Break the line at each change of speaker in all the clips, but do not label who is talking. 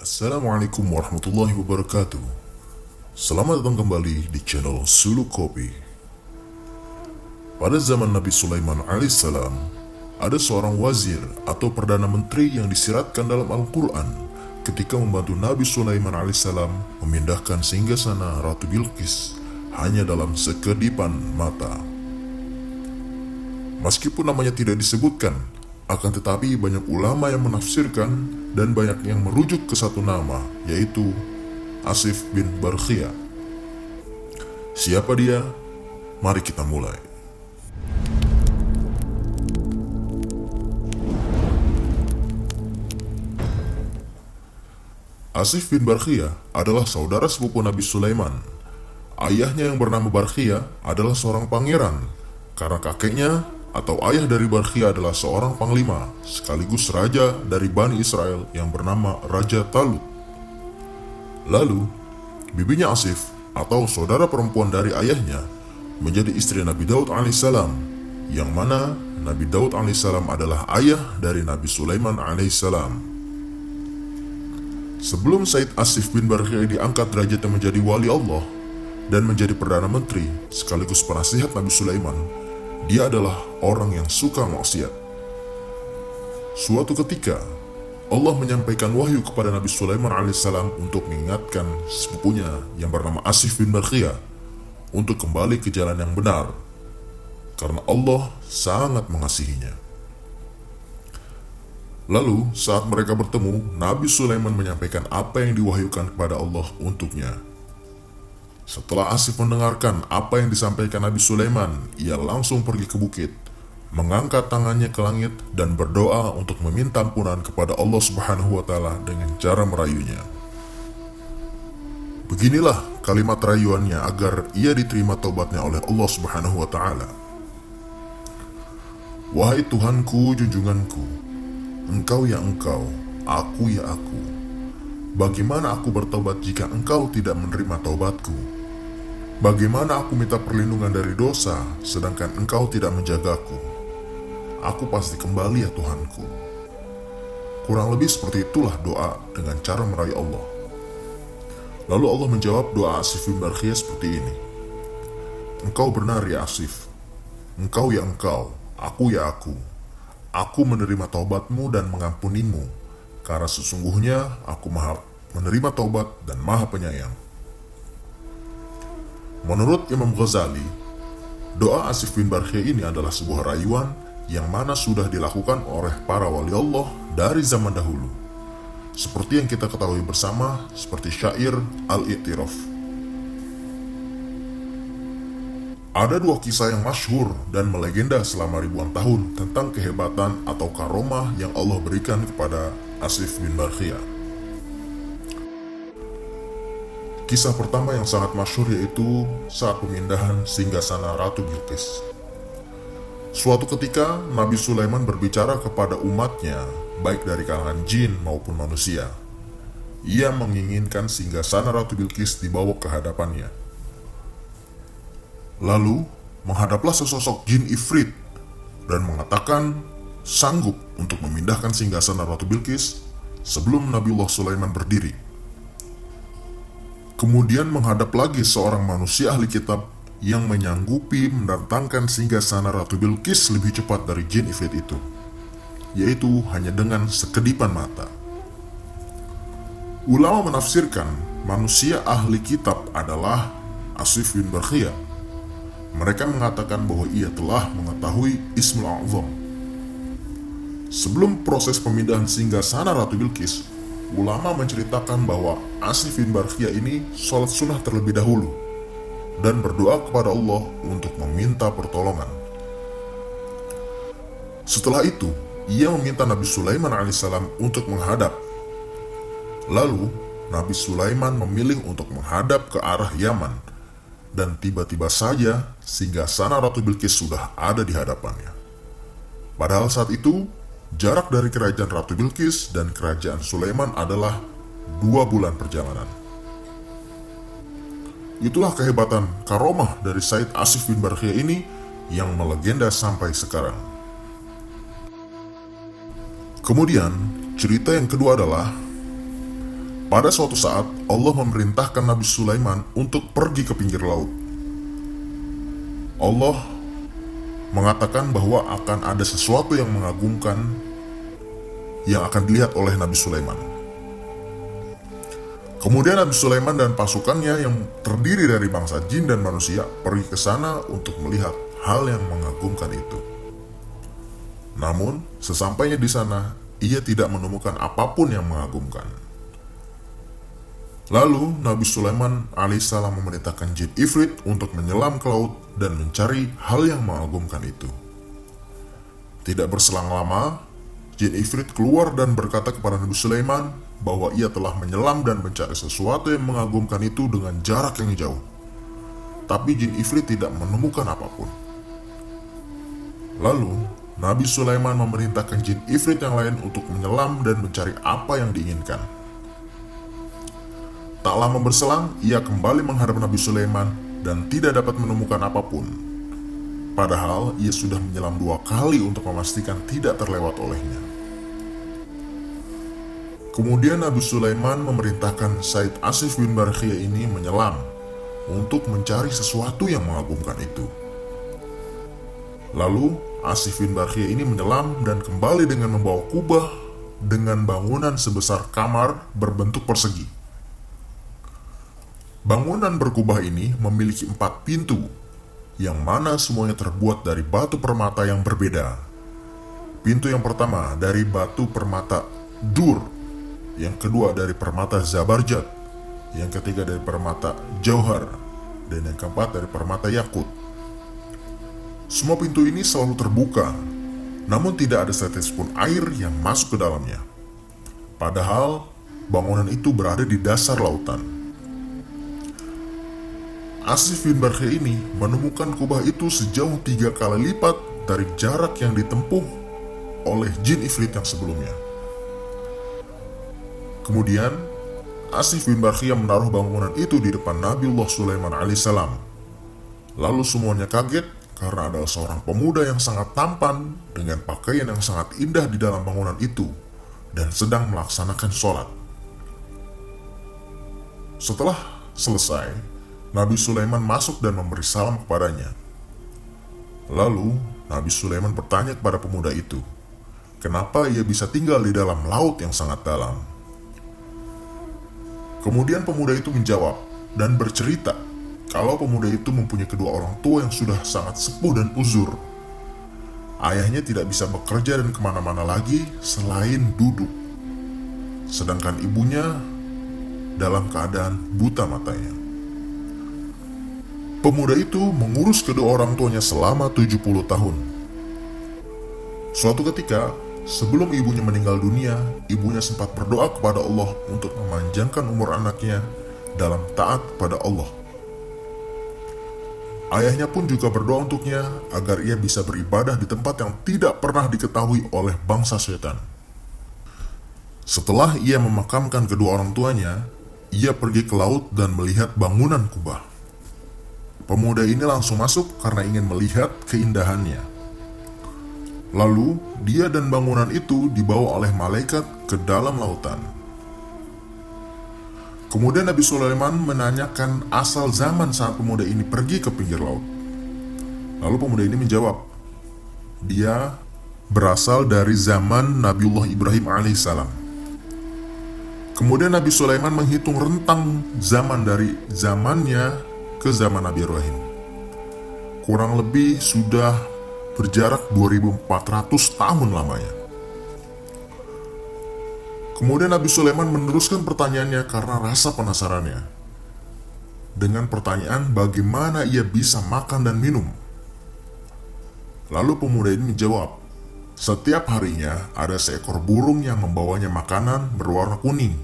Assalamualaikum warahmatullahi wabarakatuh. Selamat datang kembali di channel Suluk Kopi. Pada zaman Nabi Sulaiman alaihissalam, ada seorang wazir atau perdana menteri yang disiratkan dalam Al-Quran ketika membantu Nabi Sulaiman alaihissalam memindahkan singgasana Ratu Bilqis hanya dalam sekedipan mata. Meskipun namanya tidak disebutkan, akan tetapi banyak ulama yang menafsirkan dan banyak yang merujuk ke satu nama, yaitu Asif bin Barkhia. Siapa dia? Mari kita mulai. Asif bin Barkhia adalah saudara sepupu Nabi Sulaiman. Ayahnya yang bernama Barkhia adalah seorang pangeran, karena kakeknya atau ayah dari Barkhia adalah seorang panglima sekaligus raja dari Bani Israel yang bernama Raja Talut. Lalu, bibinya Asif atau saudara perempuan dari ayahnya menjadi istri Nabi Daud alaihissalam, yang mana Nabi Daud alaihissalam adalah ayah dari Nabi Sulaiman alaihissalam. Sebelum Said Asif bin Barkhia diangkat derajatnya menjadi wali Allah dan menjadi perdana menteri sekaligus penasihat Nabi Sulaiman, dia adalah orang yang suka maksiat. Suatu ketika, Allah menyampaikan wahyu kepada Nabi Sulaiman alaihissalam untuk mengingatkan sepupunya yang bernama Asif bin Barkhia untuk kembali ke jalan yang benar, karena Allah sangat mengasihinya. Lalu, saat mereka bertemu, Nabi Sulaiman menyampaikan apa yang diwahyukan kepada Allah untuknya. Setelah Asif mendengarkan apa yang disampaikan Nabi Sulaiman, ia langsung pergi ke bukit, mengangkat tangannya ke langit dan berdoa untuk meminta ampunan kepada Allah Subhanahu wa Ta'ala dengan cara merayunya. Beginilah kalimat rayuannya agar ia diterima taubatnya oleh Allah Subhanahu wa Ta'ala. Wahai Tuhanku, junjunganku, Engkau ya Engkau, aku ya aku. Bagaimana aku bertobat jika Engkau tidak menerima taubatku? Bagaimana aku minta perlindungan dari dosa, sedangkan Engkau tidak menjagaku? Aku pasti kembali ya Tuhanku. Kurang lebih seperti itulah doa dengan cara meraih Allah. Lalu Allah menjawab doa Asif bin Barkhia seperti ini. Engkau benar ya Asif. Engkau ya Engkau, aku ya aku. Aku menerima taubatmu dan mengampunimu, karena sesungguhnya aku maha menerima taubat dan maha penyayang. Menurut Imam Ghazali, doa Asif bin Barkhia ini adalah sebuah rayuan yang mana sudah dilakukan oleh para wali Allah dari zaman dahulu. Seperti yang kita ketahui bersama, seperti syair Al-I'tiraf. Ada dua kisah yang masyhur dan melegenda selama ribuan tahun tentang kehebatan atau karomah yang Allah berikan kepada Asif bin Barkhia. Kisah pertama yang sangat masyhur yaitu saat pemindahan singgasana Ratu Bilqis. Suatu ketika Nabi Sulaiman berbicara kepada umatnya, baik dari kalangan jin maupun manusia. Ia menginginkan singgasana Ratu Bilqis dibawa ke hadapannya. Lalu menghadaplah sesosok jin ifrit dan mengatakan sanggup untuk memindahkan singgasana Ratu Bilqis sebelum Nabiullah Sulaiman berdiri. Kemudian menghadap lagi seorang manusia ahli kitab yang menyanggupi mendatangkan singgasana Ratu Bilqis lebih cepat dari jin ifrit itu, yaitu hanya dengan sekedipan mata. Ulama menafsirkan manusia ahli kitab adalah Asif bin Barkhia. Mereka mengatakan bahwa ia telah mengetahui Ismul A'zam. Sebelum proses pemindahan singgasana Ratu Bilqis, ulama menceritakan bahwa Asif bin Barkhia ini sholat sunnah terlebih dahulu dan berdoa kepada Allah untuk meminta pertolongan. Setelah itu, ia meminta Nabi Sulaiman alaihissalam untuk menghadap. Lalu, Nabi Sulaiman memilih untuk menghadap ke arah Yaman, dan tiba-tiba saja singgasana Ratu Bilqis sudah ada di hadapannya. Padahal saat itu, jarak dari kerajaan Ratu Bilqis dan kerajaan Sulaiman adalah 2 bulan perjalanan. Itulah kehebatan karomah dari Said Asif bin Barkhia ini yang melegenda sampai sekarang. Kemudian, cerita yang kedua adalah Pada suatu saat, Allah memerintahkan Nabi Sulaiman untuk pergi ke pinggir laut. Allah mengatakan bahwa akan ada sesuatu yang mengagumkan yang akan dilihat oleh Nabi Sulaiman. Kemudian Nabi Sulaiman dan pasukannya yang terdiri dari bangsa jin dan manusia pergi ke sana untuk melihat hal yang mengagumkan itu. Namun, sesampainya di sana, ia tidak menemukan apapun yang mengagumkan. Lalu, Nabi Sulaiman alaihissalam memerintahkan jin Ifrit untuk menyelam ke laut dan mencari hal yang mengagumkan itu. Tidak berselang lama, jin Ifrit keluar dan berkata kepada Nabi Sulaiman bahwa ia telah menyelam dan mencari sesuatu yang mengagumkan itu dengan jarak yang jauh. Tapi jin Ifrit tidak menemukan apapun. Lalu, Nabi Sulaiman memerintahkan jin Ifrit yang lain untuk menyelam dan mencari apa yang diinginkan. Tak lama berselang, ia kembali menghadap Nabi Sulaiman dan tidak dapat menemukan apapun. Padahal ia sudah menyelam 2 kali untuk memastikan tidak terlewat olehnya. Kemudian Nabi Sulaiman memerintahkan Said Asif bin Barkhia ini menyelam untuk mencari sesuatu yang mengagumkan itu. Lalu Asif bin Barkhia ini menyelam dan kembali dengan membawa kubah dengan bangunan sebesar kamar berbentuk persegi. Bangunan berkubah ini memiliki 4 pintu, yang mana semuanya terbuat dari batu permata yang berbeda. Pintu yang pertama dari batu permata Dur, yang kedua dari permata Zabarjat, yang ketiga dari permata Jauhar, dan yang keempat dari permata Yakut. Semua pintu ini selalu terbuka, namun tidak ada setetes pun air yang masuk ke dalamnya. Padahal bangunan itu berada di dasar lautan. Asif bin Barkhia ini menemukan kubah itu sejauh 3 kali lipat dari jarak yang ditempuh oleh jin Ifrit yang sebelumnya. Kemudian, Asif bin Barkhia menaruh bangunan itu di depan Nabiullah Sulaiman alaihissalam. Lalu semuanya kaget karena ada seorang pemuda yang sangat tampan dengan pakaian yang sangat indah di dalam bangunan itu dan sedang melaksanakan sholat. Setelah selesai, Nabi Sulaiman masuk dan memberi salam kepadanya. Lalu, Nabi Sulaiman bertanya kepada pemuda itu, kenapa ia bisa tinggal di dalam laut yang sangat dalam. Kemudian pemuda itu menjawab dan bercerita kalau pemuda itu mempunyai kedua orang tua yang sudah sangat sepuh dan uzur. Ayahnya tidak bisa bekerja dan kemana-mana lagi selain duduk. Sedangkan ibunya dalam keadaan buta matanya. Pemuda itu mengurus kedua orang tuanya selama 70 tahun. Suatu ketika, sebelum ibunya meninggal dunia, ibunya sempat berdoa kepada Allah untuk memanjangkan umur anaknya dalam taat kepada Allah. Ayahnya pun juga berdoa untuknya agar ia bisa beribadah di tempat yang tidak pernah diketahui oleh bangsa setan. Setelah ia memakamkan kedua orang tuanya, ia pergi ke laut dan melihat bangunan kubah. Pemuda ini langsung masuk karena ingin melihat keindahannya. Lalu, dia dan bangunan itu dibawa oleh malaikat ke dalam lautan. Kemudian Nabi Sulaiman menanyakan asal zaman saat pemuda ini pergi ke pinggir laut. Lalu pemuda ini menjawab, dia berasal dari zaman Nabiullah Ibrahim alaihissalam. Kemudian Nabi Sulaiman menghitung rentang zaman dari zamannya ke zaman Nabi Ibrahim. Kurang lebih sudah berjarak 2400 tahun lamanya. Kemudian Nabi Sulaiman meneruskan pertanyaannya karena rasa penasarannya. Dengan pertanyaan bagaimana ia bisa makan dan minum. Lalu pemuda ini menjawab, setiap harinya ada seekor burung yang membawanya makanan berwarna kuning.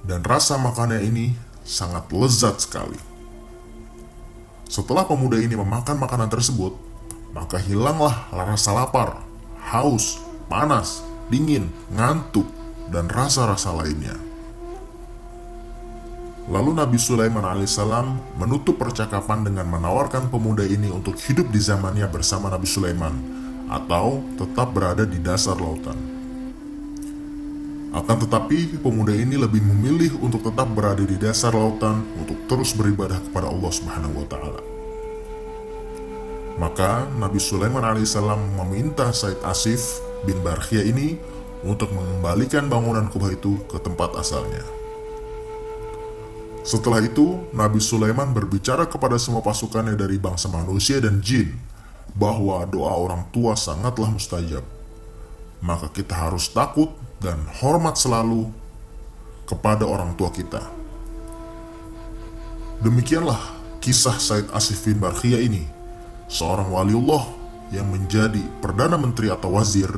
Dan rasa makannya ini sangat lezat sekali. Setelah pemuda ini memakan makanan tersebut, maka hilanglah rasa lapar, haus, panas, dingin, ngantuk, dan rasa-rasa lainnya. Lalu Nabi Sulaiman alaihissalam menutup percakapan dengan menawarkan pemuda ini untuk hidup di zamannya bersama Nabi Sulaiman, atau tetap berada di dasar lautan. Akan tetapi, pemuda ini lebih memilih untuk tetap berada di dasar lautan untuk terus beribadah kepada Allah Subhanahu wa Ta'ala. Maka Nabi Sulaiman alaihissalam meminta Said Asif bin Barkhia ini untuk mengembalikan bangunan kubah itu ke tempat asalnya. Setelah itu, Nabi Sulaiman berbicara kepada semua pasukannya dari bangsa manusia dan jin bahwa doa orang tua sangatlah mustajab. Maka kita harus takut dan hormat selalu kepada orang tua kita. Demikianlah kisah Said Asif bin Barkhia ini, seorang waliullah yang menjadi Perdana Menteri atau Wazir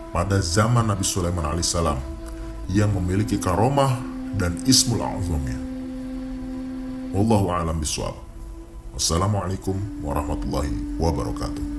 pada zaman Nabi Sulaiman alaihissalam, yang memiliki karomah dan ismul a'zamnya. Wallahu a'lam bishawab. Wassalamualaikum warahmatullahi wabarakatuh.